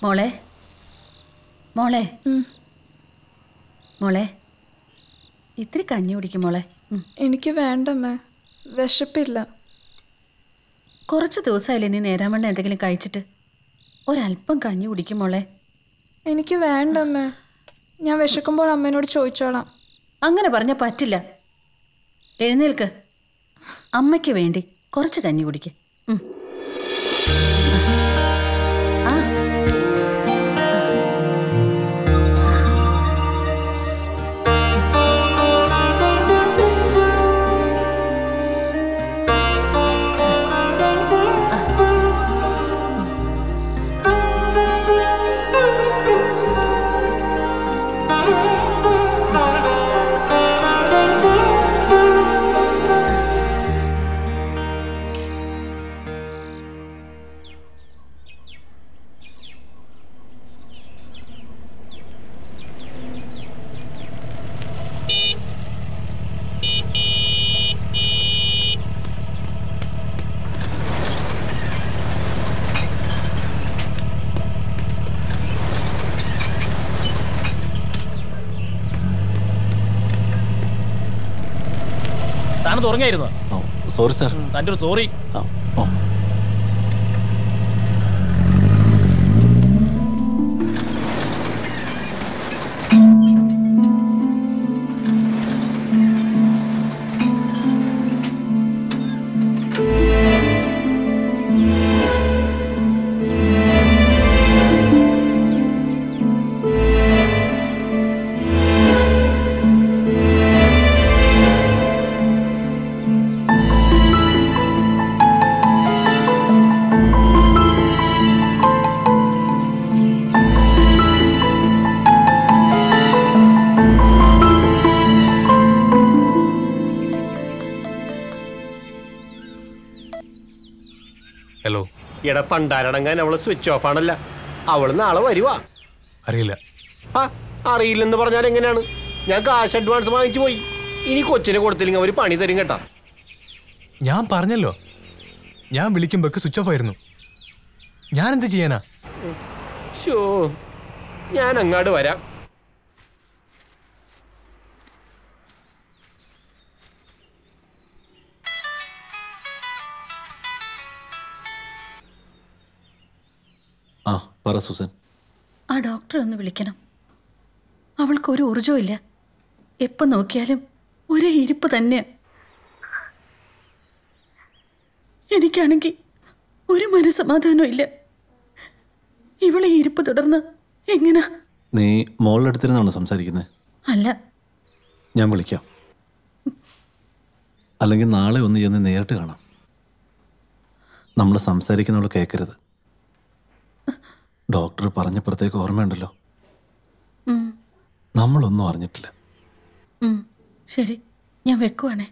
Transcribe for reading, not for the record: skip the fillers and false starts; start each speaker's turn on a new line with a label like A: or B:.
A: മോളെ മോളെ മോളെ ഇത്തിരി കഞ്ഞി കുടിക്കും മോളെ.
B: എനിക്ക് വേണ്ടമ്മേ, വിശപ്പില്ല.
A: കുറച്ച് ദിവസമായില്ലേ നീ നേരാൻ വേണ്ട എന്തെങ്കിലും കഴിച്ചിട്ട്? ഒരല്പം കഞ്ഞി കുടിക്കും മോളെ.
B: എനിക്ക് വേണ്ടമ്മേ, ഞാൻ വിശക്കുമ്പോൾ അമ്മേനോട് ചോദിച്ചോളാം.
A: അങ്ങനെ പറഞ്ഞാൽ പറ്റില്ല. എഴുന്നേൽക്ക്, അമ്മയ്ക്ക് വേണ്ടി കുറച്ച് കഞ്ഞി കുടിക്ക്.
C: തുടങ്ങിയായിരുന്നു.
D: Sorry sir.
C: തൻ്റെ ഒരു സോറി.
E: ഹലോ.
F: എടാ പണ്ടാരടങ്ങാൻ അവള് സ്വിച്ച് ഓഫ് ആണല്ല. അവള് നാളെ വരുവാ.
E: അറിയില്ല.
F: അറിയില്ലെന്ന് പറഞ്ഞാൽ എങ്ങനെയാണ്? ഞാൻ കാശ് അഡ്വാൻസ് വാങ്ങിച്ചു പോയി. ഇനി കൊച്ചിനെ കൊടുത്തില്ലെങ്കിൽ അവര് പണി തരും കേട്ടാ.
E: ഞാൻ പറഞ്ഞല്ലോ, ഞാൻ വിളിക്കുമ്പോഴേക്ക് സ്വിച്ച് ഓഫ് ആയിരുന്നു. ഞാൻ എന്ത് ചെയ്യാനാ?
F: ഞാൻ അങ്ങാട് വരാം.
D: പറ സുസൻ.
A: ആ ഡോക്ടറെ ഒന്ന് വിളിക്കണം. അവൾക്കൊരു ഊർജവും ഇല്ല. എപ്പോൾ നോക്കിയാലും ഒരേ ഇരിപ്പ് തന്നെയാ. എനിക്കാണെങ്കിൽ ഒരു മനസ്സമാധാനവും ഇല്ല. ഇവളെ ഇരിപ്പ് തുടർന്ന് എങ്ങനാ?
D: നീ മോളുടെ അടുത്തിരുന്നാണോ സംസാരിക്കുന്നത്?
A: അല്ല,
D: ഞാൻ വിളിക്കാം. അല്ലെങ്കിൽ നാളെ ഒന്ന് ചെന്ന് നേരിട്ട് കാണാം. നമ്മൾ സംസാരിക്കുന്നവൾ കേൾക്കരുത്. ഡോക്ടർ പറഞ്ഞപ്പോഴത്തേക്ക് ഓർമ്മയുണ്ടല്ലോ, നമ്മളൊന്നും അറിഞ്ഞിട്ടില്ല.
A: ശരി, ഞാൻ വെക്കുവാണേ.